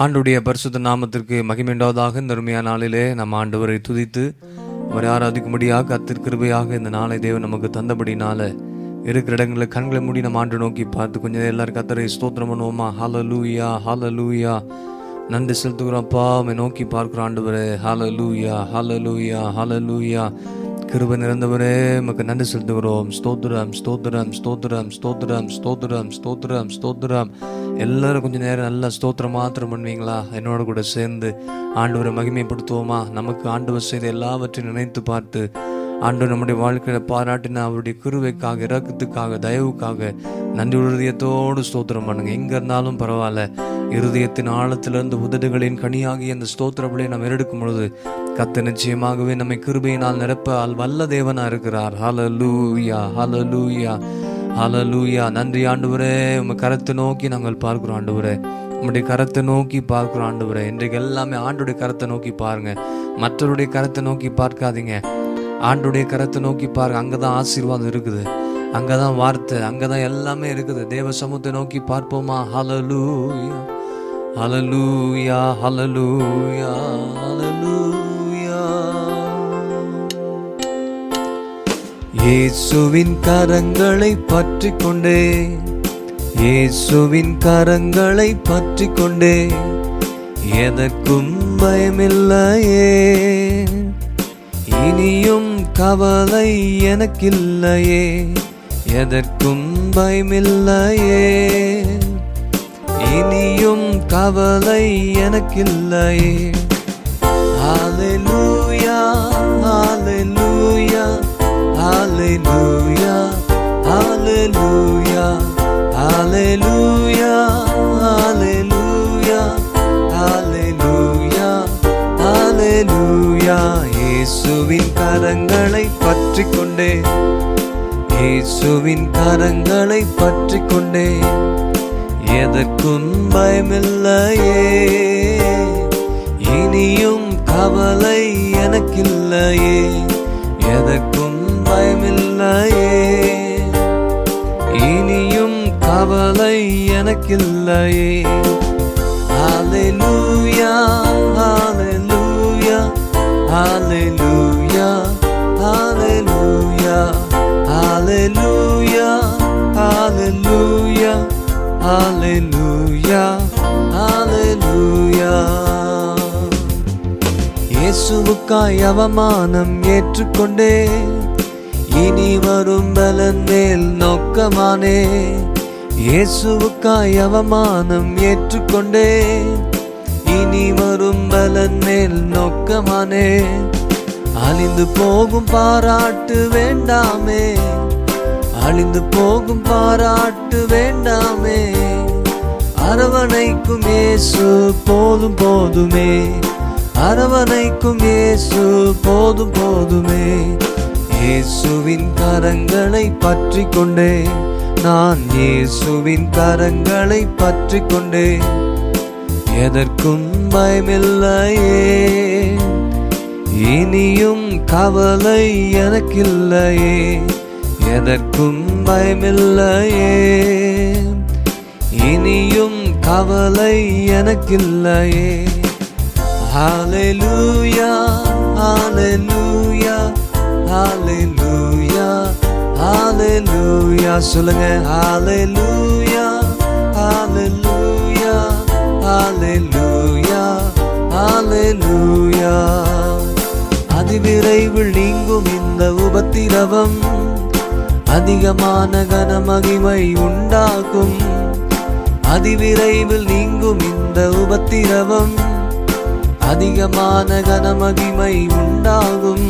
ஆண்டுடைய பரிசுத்த நாமத்திற்கு மகிமையுண்டாவதாக. இந்த அருமையான நாளிலே நம்ம ஆண்டவரை துதித்து அவரை ஆராதிக்கும்படியாக கர்த்தர் கிருபையாக இந்த நாளை தேவன் நமக்கு தந்தபடினால இருக்கிற இடங்களில் கண்களை மூடி நம்ம ஆண்டு நோக்கி பார்த்து கொஞ்சம் எல்லாரும் கர்த்தரை ஸ்தோத்திரம் பண்ணுவோமா? ஹல்லேலூயா, ஹல்லேலூயா. நன்றி செலுத்துகிறோம்ப்பா, அவனை நோக்கி பார்க்குறோம் ஆண்டவரே. ஹல்லேலூயா, ஹல்லேலூயா, ஹல்லேலூயா. கிருபை நிறைந்தவரே, நமக்கு நன்றி செலுத்துகிறோம். ஸ்தோத்திரம், ஸ்தோத்திரம், ஸ்தோத்திரம், ஸ்தோத்திரம், ஸ்தோத்திரம், ஸ்தோத்திரம், ஸ்தோத்திரம். எல்லாரும் கொஞ்சம் நேரம் நல்லா ஸ்தோத்திரம் மாத்திரம் பண்ணுவீங்களா? என்னோட கூட சேர்ந்து ஆண்டவரை மகிமைப்படுத்துவோமா? நமக்கு ஆண்டவர் செய்த எல்லாவற்றையும் நினைத்து பார்த்து ஆண்டவர் நம்முடைய வாழ்க்கையில பாராட்டின அவருடைய கிருபைக்காக, இரக்கத்துக்காக, தயவுக்காக நன்றி இருதயத்தோடு ஸ்தோத்திரம் பண்ணுங்க. எங்க இருந்தாலும் பரவாயில்ல, இருதயத்தின் ஆழத்திலிருந்து உதடுகளின் கனியாகி அந்த ஸ்தோத்திரங்களை நாம் எடுக்கும் பொழுது கர்த்தர் நிச்சயமாகவே நம்மை கிருபையினால் நிரப்ப வல்ல தேவனா இருக்கிறார். ஹல்லேலூயா, ஹல்லேலூயா, ஹல்லேலூயா. நன்றி ஆண்டவரே, உங்க கரத்தை நோக்கி நாங்கள் பார்க்கிறோம் ஆண்டவரே. உங்களுடைய கரத்தை நோக்கி பார்க்கிறோம் ஆண்டவரே. இன்றைக்கு எல்லாமே ஆண்டுடைய கரத்தை நோக்கி பாருங்க, மற்றவருடைய கரத்தை நோக்கி பார்க்காதீங்க. ஆண்டுடைய கரத்தை நோக்கி பாருங்க, அங்கதான் ஆசீர்வாதம் இருக்குது, அங்கதான் வார்த்தை, அங்கதான் எல்லாமே இருக்குது. தேவ சமூகத்தை நோக்கி பார்ப்போமா? ஹல்லேலூயா, ஹல்லேலூயா, ஹல்லேலூயா, ஹல்லேலூயா. இயேசுவின் கரங்களை பற்றி கொண்டே, இயேசுவின் கரங்களை பற்றி கொண்டே, எதற்கும் பயமில்லையே, இனியும் கவலை எனக்கில்லையே, எதற்கும் பயமில்லையே, இனியும் கவலை எனக்கில்லையே. ஹல்லேலூயா, ஹல்லேலூயா, ஹல்லேலூயா, ஹல்லேலூயா, ஹல்லேலூயா, ஹல்லேலூயா, ஹல்லேலூயா, ஹல்லேலூயா. இயேசுவின் கரங்களை பற்றி கொண்டே, இயேசுவின் கரங்களை பற்றி கொண்டே, எதற்கும் பயமில்லையே, இனியும் கவலை எனக்கில்லையே, எதற்கும் பயமில்லையே, இனியும் கவலை எனக்கில்லையே. ஹல்லேலூயா, ஹல்லேலூயா, ஹல்லேலூயா, ஹல்லேலூயா, ஹல்லேலூயா, ஹல்லேலூயா, ஹல்லேலூயா, ஹல்லேலூயா. இயேசுவுக்காய் அவமானம் ஏற்றுக்கொண்டே, இனி வரும் பலன் மேல் நோக்கமானே. இயேசுவுக்காய் அவமானம் ஏற்றுக்கொண்டே, இனி வரும் பலன் மேல் நோக்கமானே. அழிந்து போகும் பாராட்டு வேண்டாமே, அழிந்து போகும் பாராட்டு வேண்டாமே, அரவணைக்கும் இயேசு போதும் போதுமே, அரவணைக்கும் இயேசு போதும் போதுமே. இயேசுவின் கரங்களை பற்றி கொண்டே, நான் இயேசுவின் கரங்களை பற்றி கொண்டே, எதற்கும் பயமில்லையே, இனியும் கவலை எனக்கில்லையே, எதற்கும் பயமில்லையே, இனியும் கவலை எனக்கில்லையே. ஹல்லேலூயா, ஹல்லேலூயா, ஹல்லேலூயா, ஹல்லேலூயா. சொல்லுங்க, ஹல்லேலூயா, ஹல்லேலூயா, ஹல்லேலூயா, ஹல்லேலூயா. அதிவிரைவில் நீங்கும் இந்த உபத்திரவம் அதிகமான கனமகிமை உண்டாக்கும். அதிவிரைவில் நீங்கும் இந்த உபத்திரவம் அதிகமான கனமகிமை உண்டாகும்.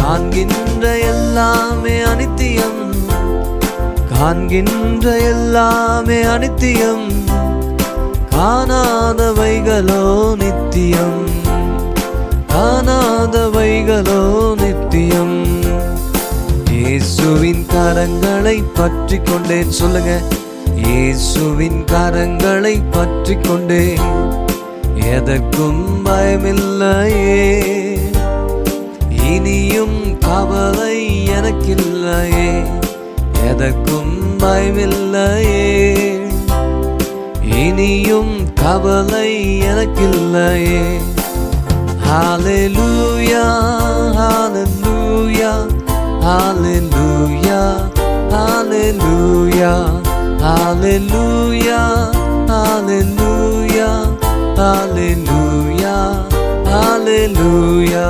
காண்கின்ற எல்லாமே அனித்தியம், காண்கின்ற எல்லாமே அனித்தியம், காணாதவைகளோ நித்தியம், காணாதவைகளோ நித்தியம். இயேசுவின் கரங்களை பற்றி கொண்டேன். சொல்லுங்க, இயேசுவின் கரங்களை பற்றி கொண்டேன், எதற்கும் பயமில்லையே, இனியும் கவலை எனக்கில்லையே, எதற்கும் பயமில்லையே, இனியும் கவலை எனக்கில்லையே. ஹalleluya ஹalleluya ஹalleluya ஹalleluya ஹalleluya ஹalleluya ஹalleluya ஹalleluya.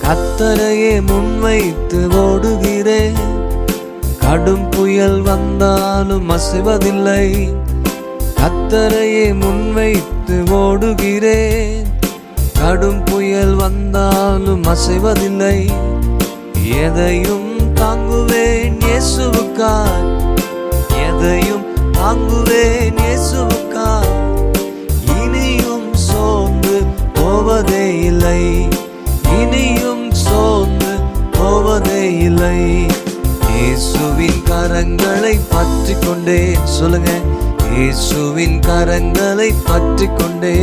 கர்த்தரையே முன்வைத்து ஓடுகிறேன், கடும் புயல் வந்தாலும் அசைவதில்லை. கர்த்தரையே முன்வைத்து ஓடுகிறேன், கடும் புயல் வந்தாலும் அசைவதில்லை. எதையும் தாங்குவேன் இயேசுவுக்காய், எதையும் தாங்குவேன் இயேசுவுக்காய். இனியும் சோர்ந்து போவதே இல்லை, இனியும் சோர்ந்து போவதே இல்லை. இயேசுவின் கரங்களை பற்றி கொண்டே, சொல்லுங்க, இயேசுவின் கரங்களை பற்றி கொண்டே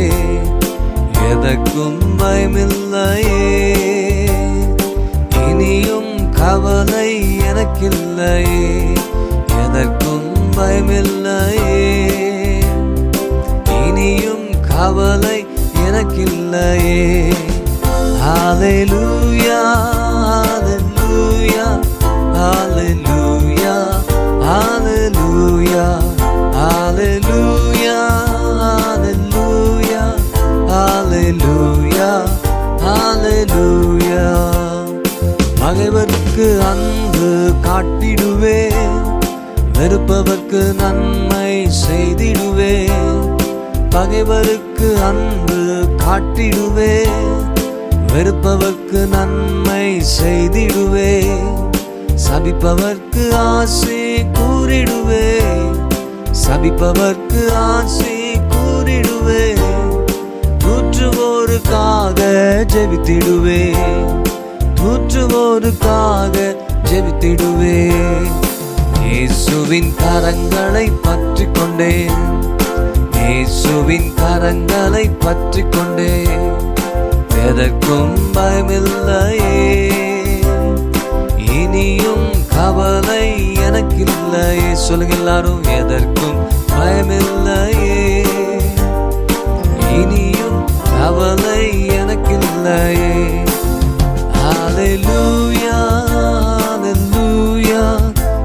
எதற்கும் பயமில்லையே. இனியும் கவலை எனக்கில்லையே, எதற்கும் பயமில்லையே. இனியும் கவலை எனக்கில்லையே. ஹalleluya ஹalleluya ஹalleluya ஹalleluya ஹalleluya ஹalleluya ஹalleluya ஹalleluya. பகைவர்க்கு அன்பு காட்டிடுவேன், வெறுப்பவர்க்கு நன்மை செய்திடுவேன். பகைவர்க்கு அன்பு காட்டிடுவேன், வெறுப்பவர்க்கு நன்மை செய்திடுவேன். சபிப்பவர்க்கு ஆசை கூறிடுவேன், சபிப்பவர்க்கு ஆசை கூறிடுவேன். தூற்றுவோருக்காக ஜெபித்திடுவேன், தூற்றுவோருக்காக ஜெபித்திடுவேன். இயேசுவின் கரங்களை பற்றி கொண்டேன், இயேசுவின் கரங்களை பற்றி கொண்டேன் எதற்கும் பயமில்லையே. இனியும் கவலை எனக்கில்லையே. சொல்லுங்க எல்லாரும், எதற்கும் பயமில்லையே. இனியும் கவலை எனக்கில்லையே. ஹalleluya ஹalleluya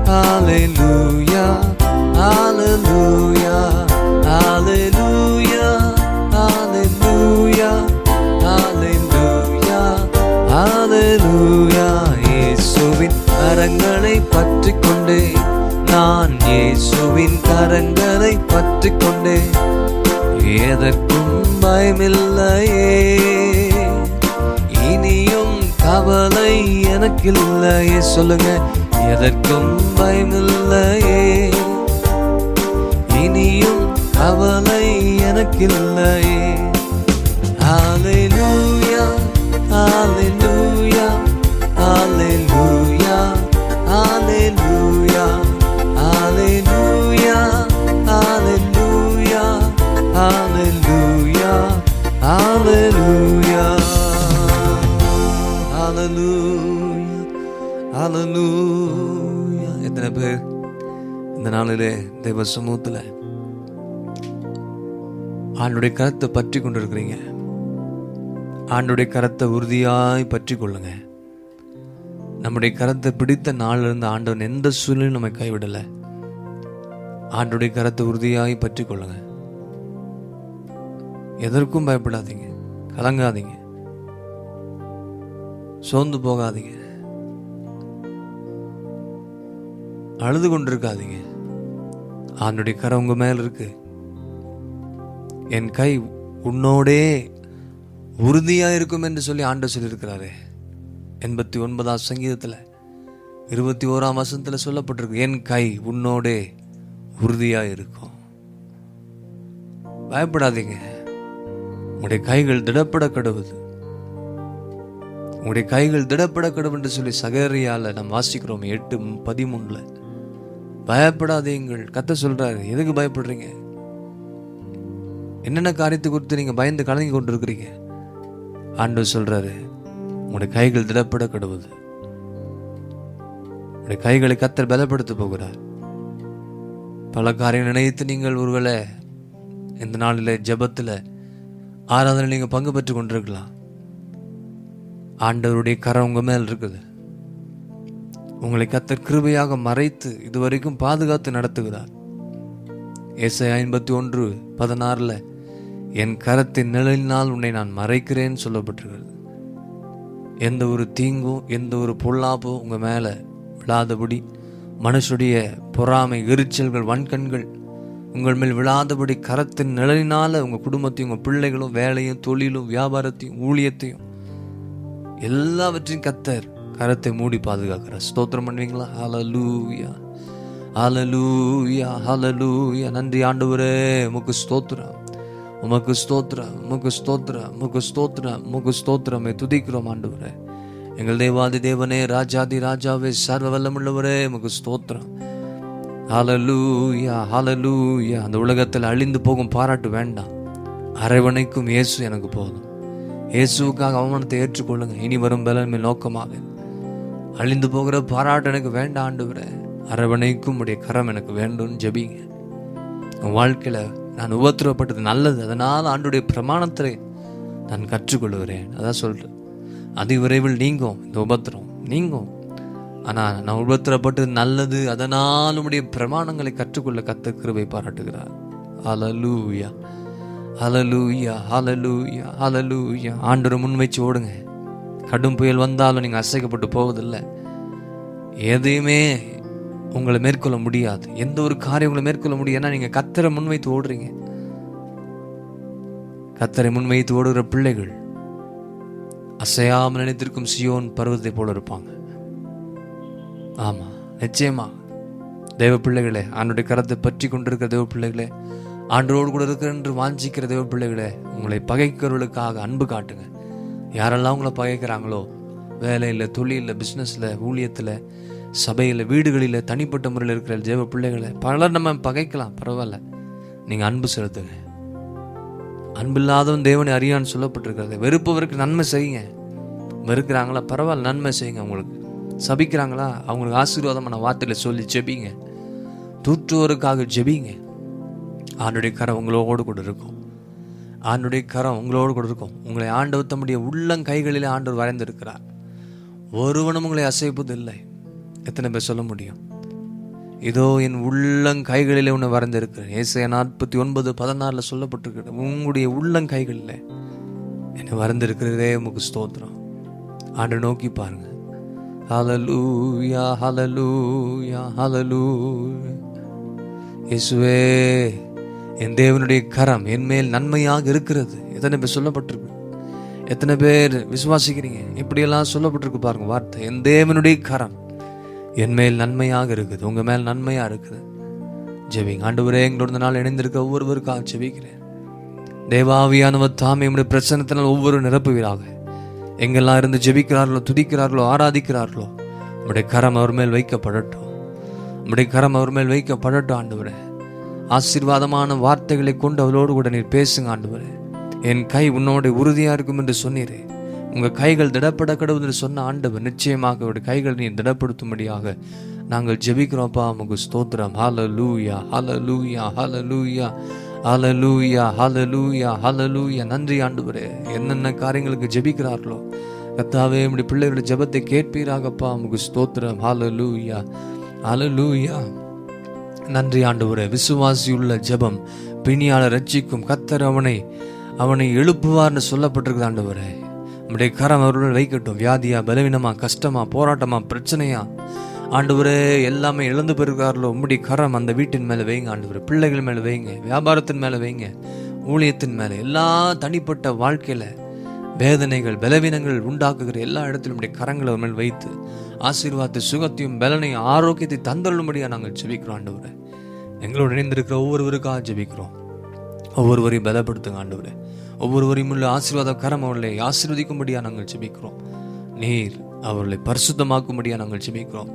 ஹalleluya ஹalleluya ஹalleluya ஹalleluya ஹalleluya ஹalleluya. இயேசுவின் கரங்களை பற்றி கொண்டே, நான் இயேசுவின் கரங்களை பற்றி கொண்டே எதற்கும் பயமில்லையே. இனியும் கவலை எனக்கில்லையே. சொல்லுங்க, எதற்கும் பயமில்லையே. இனியும் கவலை எனக்கில்லையே. ஹalleluya ஹalleluya ஹalleluya ஹalleluya ஹalleluya ஹalleluya ஹalleluya ஹalleluya ஹalleluya ஹalleluya. எத்தனை பேர் இந்த நாளிலே தேவ சமூகத்துல ஆண்டுடைய கரத்தை பற்றி கொண்டிருக்கிறீங்க? ஆண்டுடைய கரத்தை உறுதியாய் பற்றி கொள்ளுங்க. நம்முடைய கரத்தை பிடித்த நாளில் இருந்து ஆண்டவன் எந்த சூழ்நிலையும் நம்மை கைவிடலை. ஆண்டுடைய கரத்தை உறுதியாய் பற்றி கொள்ளுங்க. எதற்கும் பயப்படாதீங்க, கலங்காதீங்க, சோர்ந்து போகாதீங்க, அழுது கொண்டிருக்காதீங்க. ஆண்டுடைய கரம் உங்க மேல இருக்கு. என் கை உன்னோடே உறுதியா இருக்கும் என்று சொல்லி ஆண்டவர் சொல்லியிருக்கிறாரு. 89ஆம் சங்கீதத்தில் 21ஆம் வசனத்தில் சொல்லப்பட்டிருக்கு, என் கை உன்னோடே உறுதியா இருக்கும். பயப்படாதீங்க. உங்களுடைய கைகள் திடப்பட கடவுது, உங்களுடைய கைகள் திடப்பட கடவுள் என்று சொல்லி சகரியால நாம் வாசிக்கிறோம் 8:13. பயப்படாதீங்கள். கர்த்தர் சொல்றாரு, எதுக்கு பயப்படுறீங்க? என்னென்ன காரியத்தை குறித்து நீங்க பயந்து கலங்கி கொண்டிருக்கிறீங்க? ஆண்டவர் சொல்றாரு, உங்களுடைய கைகள் திடப்பட கடவுது. உங்களுடைய கைகளை கர்த்தர் பலப்படுத்த போகிறார். பல காரியங்கள் நினைத்து நீங்கள் ஒருவேளை இந்த நாளில் ஜெபத்தில் ஆராதனை நீங்கள் பங்கு பெற்று கொண்டிருக்கலாம். ஆண்டவருடைய கரம் உங்கள் மேல் இருக்குது. உங்களை கர்த்தர் கிருபையாக மறைத்து இதுவரைக்கும் பாதுகாத்து நடத்துகிறார். ஏசாயா 51:16 என் கரத்தின் நிழலினால் உன்னை நான் மறைக்கிறேன்னு சொல்லப்பட்டிருக்கிறது. எந்த ஒரு தீங்கும் எந்த ஒரு பொல்லாப்போ உங்கள் மேலே விழாதபடி, மனுஷனுடைய பொறாமை, எரிச்சல்கள், வன்கண்கள் உங்கள் மேல் விழாதபடி கரத்தின் நிழலினால் உங்கள் குடும்பத்தையும் உங்கள் பிள்ளைகளும் வேலையும் தொழிலும் வியாபாரத்தையும் ஊழியத்தையும் எல்லாவற்றையும் கர்த்தர் கரத்தை மூடி பாதுகாக்கிறார். ஸ்தோத்திரம் பண்ணுவீங்களா? ஹல்லேலூயா, ஹல்லேலூயா, ஹல்லேலூயா. நன்றி ஆண்டவரே, உமக்கு ஸ்தோத்திரம், உமக்கு ஸ்தோத்திரம், உமக்கு ஸ்தோத்திரம், உமக்கு ஸ்தோத்திரம், உமக்கு ஸ்தோத்திரமே துதிக்கிறோம் ஆண்டவரே. எங்கள் தேவாதி தேவனே, ராஜாதி ராஜாவே, சர்வ வல்லமுள்ளவரே, உமக்கு ஸ்தோத்திரம். ஹல்லேலூயா, ஹல்லேலூயா. அந்த உலகத்தில் அழிந்து போகும் பாராட்டு வேண்டாம், அரவணைக்கும் இயேசு எனக்கு போதும். இயேசுவுக்காக அவமானத்தை ஏற்றுக்கொள்ளுங்க. இனி வரும் பலன்மை நோக்கமாக அழிந்து போகிற பாராட்டு எனக்கு வேண்டாம் ஆண்டவரே, அரவணைக்கும் உடைய கரம் எனக்கு வேண்டும். ஜெபிங்க. உன் வாழ்க்கையில் நான் உபத்திரவப்பட்டது நல்லது, அதனால் ஆண்டுடைய பிரமாணத்தை நான் கற்றுக்கொள்கிறேன். அதான் சொல்கிறேன், அதி விரைவில் நீங்கும், இந்த உபத்திரம் நீங்கும். ஆனால் நான் உபத்திரப்பட்டது நல்லது, அதனால் உம்முடைய பிரமாணங்களை கற்றுக்கொள்ள கர்த்தர் கிருபை பாராட்டுகிறார். ஹல்லேலூயா, ஹல்லேலூயா, ஹல்லேலூயா, ஹல்லேலூயா. ஆண்டவரை முன் வச்சு ஓடுங்க. கடும் புயல் வந்தாலும் நீங்கள் அசைக்கப்பட்டு போவதில்லை. எதையுமே உங்களை மேற்கொள்ள முடியாது, எந்த ஒரு காரியம் உங்களை மேற்கொள்ள முடியும். ஏன்னா நீங்கள் கர்த்தரை முன்வைத்து ஓடுறீங்க. கர்த்தரை முன்வைத்து ஓடுகிற பிள்ளைகள் அசையாமல் நினைத்திருக்கும் சியோன் பர்வதத்தை போல இருப்பாங்க. ஆமாம், நிச்சயமா தேவ பிள்ளைகளே, ஆண்டுடைய கரத்தை பற்றி கொண்டிருக்கிற தேவ பிள்ளைகளே, ஆண்டோடு கூட இருக்கிற என்று வாஞ்சிக்கிற தேவ பிள்ளைகளே, உங்களை பகைக்கிறவர்களுக்காக அன்பு காட்டுங்க. யாரெல்லாம் உங்களை பகைக்கிறாங்களோ, வேலையில், தொழிலில், பிஸ்னஸில், ஊழியத்தில், சபையில், வீடுகளில், தனிப்பட்ட முறையில் இருக்கிற தேவ பிள்ளைகளை பலர் நம்ம பகைக்கலாம், பரவாயில்ல, நீங்கள் அன்பு செலுத்துங்க. அன்பில்லாதவன் தேவனை அறியான்னு சொல்லப்பட்டிருக்கிறது. வெறுப்பவருக்கு நன்மை செய்யுங்க. வெறுக்கிறாங்களா, பரவாயில்ல, நன்மை செய்யுங்க. அவங்களுக்கு சபிக்கிறாங்களா, அவங்களுக்கு ஆசீர்வாதமான வார்த்தையில் சொல்லி ஜெபிங்க. தூற்றுவோருக்காக ஜெபிங்க. ஆண்டுடைய கரம் உங்களோடு கூட இருக்கும். ஆண்டுடைய கரம் உங்களோடு கூட இருக்கும். உங்களை ஆண்டவர் தம்முடைய உள்ளங்கைகளிலே ஆண்டவர் வரைந்திருக்கிறார். ஒருவனும் உங்களை அசைப்பதில்லை. எத்தனை பேர் சொல்ல முடியும்? இதோ என் உள்ளங்கைகளிலே உன்னை வரைந்திருக்கிறேன். ஏசாயா 49:16 சொல்லப்பட்டிருக்கிறது. உங்களுடைய உள்ளங்கைகளில் என்னை வரைந்திருக்கிறதே உமக்கு ஸ்தோத்திரம். ஆண்டவர் நோக்கி பாருங்க. ஹல்லேலூயா, ஹல்லேலூயா, ஹல்லேலூயா. இயேசுவே, என் தேவனுடைய கரம் என் மேல் நன்மையாக இருக்கிறது. எத்தனை பேர் சொல்லப்பட்டிருக்கு? எத்தனை பேர் விசுவாசிக்கிறீங்க? இப்படியெல்லாம் சொல்லப்பட்டிருக்கு பாருங்க வார்த்தை. என் தேவனுடைய கரம் என் மேல் நன்மையாக இருக்குது. உங்க மேல் நன்மையா இருக்குது. ஜெபிங்க. ஆண்டவரே, எங்களோட நாள் இணைந்திருக்க ஒவ்வொருவருக்காக ஜெபிக்கிறேன். தேவாவியானவர் தாமே நம்முடைய பிரச்சனத்தினால் ஒவ்வொரு நிரப்புவீராக. எங்கெல்லாம் இருந்து ஜெபிக்கிறார்களோ, துதிக்கிறார்களோ, ஆராதிக்கிறார்களோ, உம்முடைய கரம் அவர் மேல் வைக்கப்படட்டும். உம்முடைய கரம் அவர் மேல் வைக்கப்படட்டும். ஆண்டவரே, ஆசீர்வாதமான வார்த்தைகளை கொண்டு அவளோடு கூட நீர் பேசுங்க. ஆண்டவரே, என் கை உன்னோட உறுதியா இருக்கும் என்று சொன்னீரே. உங்க கைகள் திடப்பட கடவுள் என்று சொன்ன ஆண்டவர் நிச்சயமாக அவருடைய கைகள் நீர் திடப்படுத்தும்படியாக நாங்கள் ஜெபிக்கிறோம்ப்பா. உமக்கு ஸ்தோத்திரம். ஹல்லேலூயா, ஹல்லேலூயா, ஹல்லேலூயா, ஹல்லேலூயா, ஹல்லேலூயா, ஹல்லேலூயா. நன்றி ஆண்டவரே. என்னென்ன காரியங்களுக்கு ஜெபிக்கிறார்களோ கர்த்தாவே, நம்முடைய பிள்ளைகளுடைய ஜெபத்தை கேட்பீராகப்பா. உமக்கு ஸ்தோத்திரம். ஹல்லேலூயா, ஹல்லேலூயா. நன்றி ஆண்டவரே. விசுவாசியுள்ள ஜெபம் பிணியால ரட்சிக்கும். கர்த்தர் அவனை எழுப்புவார்னு சொல்லப்பட்டிருக்கு. ஆண்டவரே, நம்முடைய கரம் அவர்கள் வைக்கட்டும். வியாதியா, பலவீனமா, கஷ்டமா, போராட்டமா, பிரச்சனையா, ஆண்டவரே, எல்லாமே இழந்து பெறுகிறார்களோ, உம்முடைய கரம் அந்த வீட்டின் மேலே வைங்க. ஆண்டவரே, பிள்ளைகள் மேலே வைங்க, வியாபாரத்தின் மேலே வைங்க, ஊழியத்தின் மேலே, எல்லா தனிப்பட்ட வாழ்க்கையில் வேதனைகள், பலவீனங்கள் உண்டாக்குகிற எல்லா இடத்திலும் உடைய கரங்களை மேல் வைத்து ஆசீர்வாதத்தை, சுகத்தையும், பலனையும், ஆரோக்கியத்தை தந்தருளும்படியாக நாங்கள் ஜெபிக்கிறோம். ஆண்டவரே, எங்களோடு இணைந்திருக்கிற ஒவ்வொருவருக்காக ஜெபிக்கிறோம். ஒவ்வொருவரையும் பலப்படுத்துங்க ஆண்டவரே. ஒவ்வொருவரையும் உள்ள ஆசீர்வாத கரம் அவர்களை ஆசீர்வதிக்கும்படியாக நாங்கள் ஜெபிக்கிறோம். நீர் அவர்களை பரிசுத்தமாக்கும்படியாக நாங்கள் ஜெபிக்கிறோம்.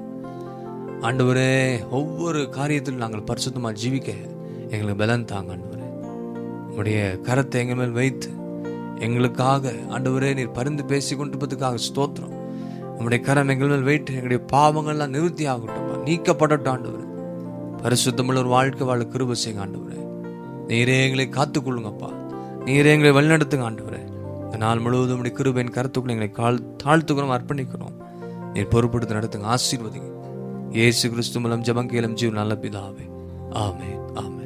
ஆண்டவரே, ஒவ்வொரு காரியத்திலும் நாங்கள் பரிசுத்தமாக ஜீவிக்க எங்களுக்கு பலன் தாங்க. ஆண்டவரே, உங்களுடைய கரத்தை எங்கள் மேல் வைத்து எங்களுக்காக ஆண்டவரே நீர் பரிந்து பேசி கொண்டிருப்பதுக்காக ஸ்தோத்திரம். உங்களுடைய கரம் எங்கள் மேல் வைத்து எங்களுடைய பாவங்கள்லாம் நிவர்த்தி ஆகட்டும், நீக்கப்படட்டும். ஆண்டவரே, பரிசுத்தமுள்ள ஒரு வாழ்க்கை வாழ கிருபை செய்யுங்க ஆண்டவரே. நீரே எங்களை காத்துக்கொள்ளுங்கப்பா. நீரே எங்களை வழிநடத்துங்க ஆண்டவரே. இந்த நாள் முழுவதும் உடைய கிருபையின் கருத்துக்குள்ள எங்களை தாழ்த்துக்கிறோம், அர்ப்பணிக்கிறோம். நீர் பொறுப்படுத்தி நடத்துங்க, ஆசீர்வதிங்க. இயேசு கிறிஸ்து மூலம் ஜெபம் கேளும் ஜீவன் நல்ல பிதாவே. ஆமென், ஆமென்.